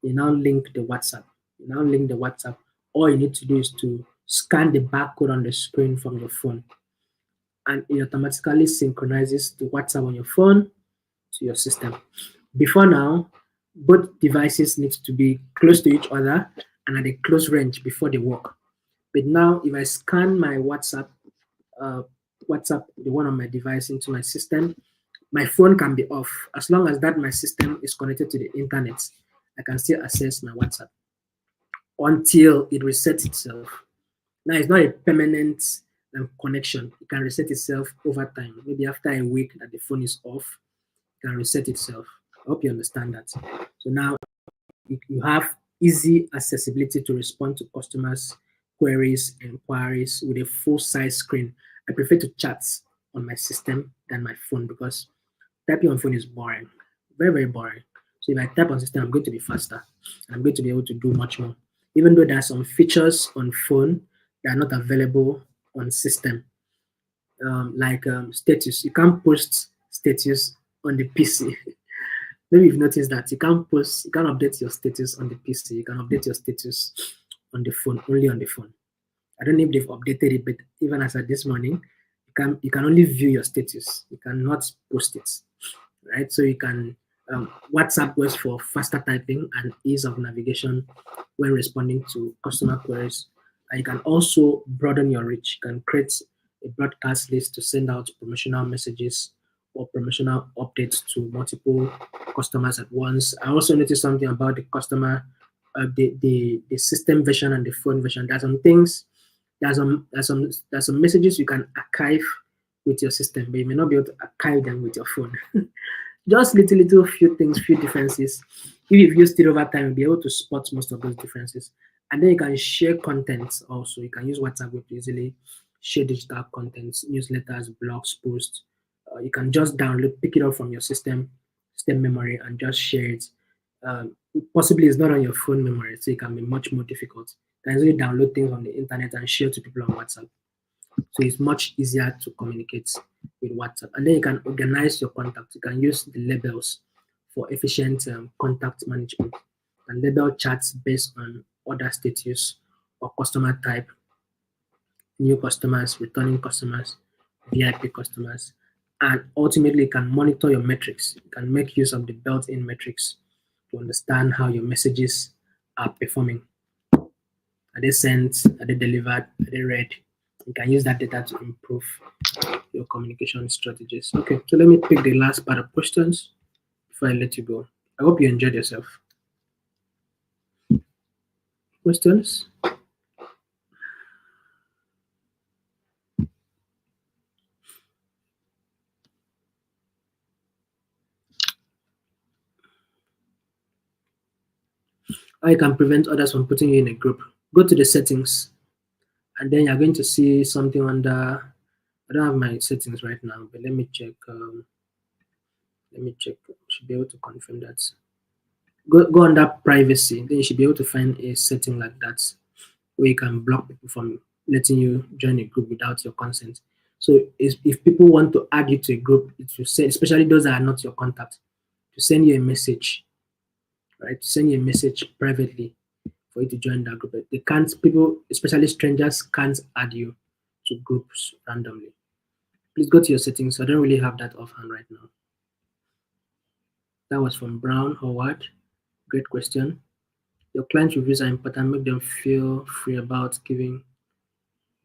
You now link the WhatsApp. You now link the WhatsApp. All you need to do is to scan the barcode on the screen from your phone, and it automatically synchronizes the WhatsApp on your phone to your system. Before now, both devices need to be close to each other and at a close range before they work. But now, if I scan my uh, WhatsApp, the one on my device, into my system, my phone can be off. As long as that my system is connected to the internet, I can still access my WhatsApp until it resets itself. Now, it's not a permanent connection. It can reset itself over time. Maybe after a week that the phone is off, it can reset itself. I hope you understand that. So now you have easy accessibility to respond to customers' queries, inquiries with a full-size screen. I prefer to chat on my system than my phone because typing on phone is boring, very, very boring. So if I type on system, I'm going to be faster and I'm going to be able to do much more. Even though there are some features on phone that are not available on system, like status. You can't post status on the PC. Maybe you've noticed that you can't update your status on the PC. You can update your status on the phone, only on the phone. I don't know if they've updated it, but even as of this morning, you can only view your status. You cannot post it, right? So you can WhatsApp works for faster typing and ease of navigation when responding to customer queries. And you can also broaden your reach. You can create a broadcast list to send out promotional messages or promotional updates to multiple customers at once. I also noticed something about the customer, the system version and the phone version. There's some things, there's some messages you can archive with your system, but you may not be able to archive them with your phone. Just little few things, few differences. If you've used it over time, you'll be able to spot most of those differences. And then you can share content also. You can use WhatsApp Web to easily share digital contents, newsletters, blogs, posts. You can just download, pick it up from your system memory, and just share it. Possibly it's not on your phone memory, so it can be much more difficult. You can easily download things on the internet and share to people on WhatsApp. So it's much easier to communicate with WhatsApp. And then you can organize your contacts. You can use the labels for efficient contact management. And label chats based on order status or customer type, new customers, returning customers, VIP customers. And ultimately, you can monitor your metrics. You can make use of the built-in metrics to understand how your messages are performing. Are they sent? Are they delivered? Are they read? You can use that data to improve your communication strategies. Okay, so let me pick the last part of questions before I let you go. I hope you enjoyed yourself. Questions? How you can prevent others from putting you in a group? Go to the settings, and then you're going to see something under. I don't have my settings right now, but let me check. Let me check. I should be able to confirm that. Go under privacy. Then you should be able to find a setting like that where you can block people from letting you join a group without your consent. So if people want to add you to a group, it will say, especially those that are not your contact, to send you a message, right? To send you a message privately for you to join that group. They can't, people, especially strangers, can't add you to groups randomly. Please go to your settings. I don't really have that offhand right now. That was from Brown Howard. Great question. Your client reviews are important. Make them feel free about giving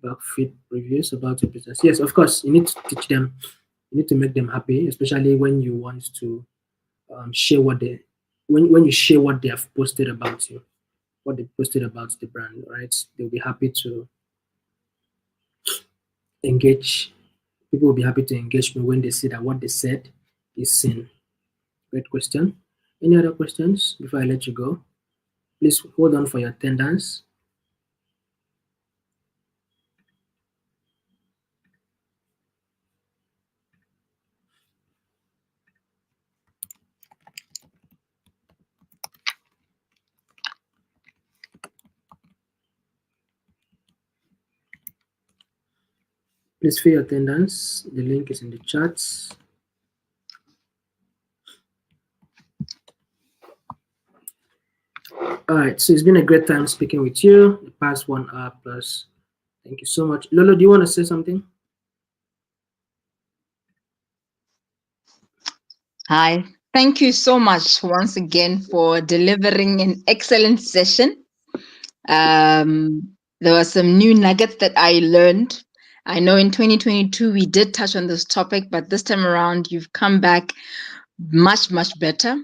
back feed reviews about your business. Yes, of course, you need to teach them. You need to make them happy, especially when you want to share what they, when you share what they have posted about you, what they posted about the brand, right? They'll be happy to engage. People will be happy to engage me when they see that what they said is seen. Great question. Any other questions before I let you go? Please hold on for your attendance. Please fill your attendance. The link is in the chats. All right, so it's been a great time speaking with you. The past 1 hour plus. Thank you so much. Lolo, do you want to say something? Hi. Thank you so much once again for delivering an excellent session. There were some new nuggets that I learned. I know in 2022 we did touch on this topic, but this time around you've come back much, much better.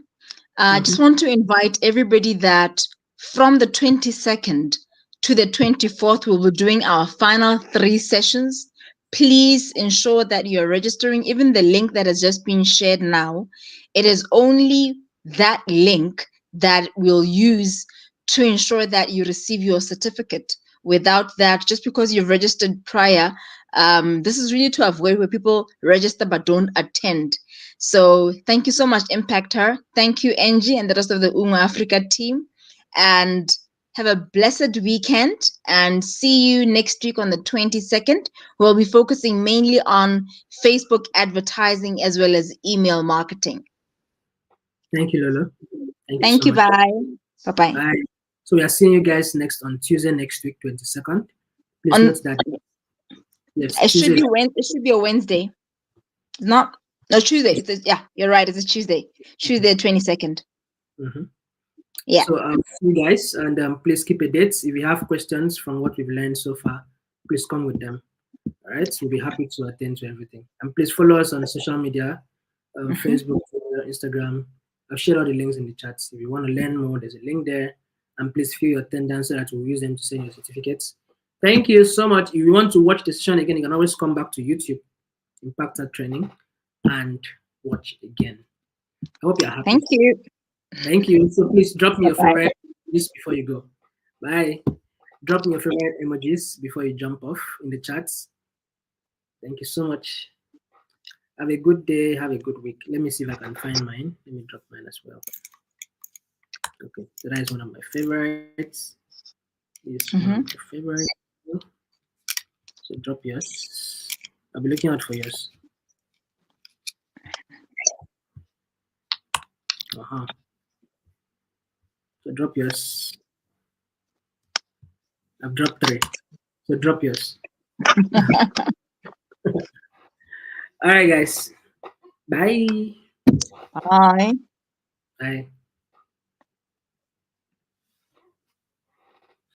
I just want to invite everybody that from the 22nd to the 24th, we'll be doing our final 3 sessions. Please ensure that you're registering. Even the link that has just been shared now, it is only that link that we'll use to ensure that you receive your certificate. Without that, just because you've registered prior, this is really to avoid where people register but don't attend. So thank you so much, Impactor. Thank you, Angie, and the rest of the UNGO Africa team. And have a blessed weekend, and see you next week on the 22nd. We'll be focusing mainly on Facebook advertising as well as email marketing. Thank you, Lolo. Thank you. Bye. Bye-bye. Bye. So we are seeing you guys next on Tuesday next week, 22nd. Please note that. Yes, it should be a Wednesday. No, Tuesday. Yeah, you're right. It's a Tuesday. Tuesday, 22nd. Yeah. So see you guys, and please keep a date. If you have questions from what we've learned so far, please come with them. All right, we'll be happy to attend to everything. And please follow us on social media, Facebook, Instagram. I've shared all the links in the chats. If you want to learn more, there's a link there. And please fill your attendance so that we'll use them to send your certificates. Thank you so much. If you want to watch the session again, you can always come back to YouTube, Impactor Training, and watch again. I hope you're happy. Thank you. Thank you. So please drop me your favorite emojis before you go. Bye. Drop me your favorite emojis before you jump off in the chats. Thank you so much. Have a good day. Have a good week. Let me see if I can find mine. Let me drop mine as well. Okay, so that is one of my favorites. This one of your favorites. So drop yours. I'll be looking out for yours. So drop yours. I've dropped 3. So drop yours. All right, guys. Bye. Bye. Bye.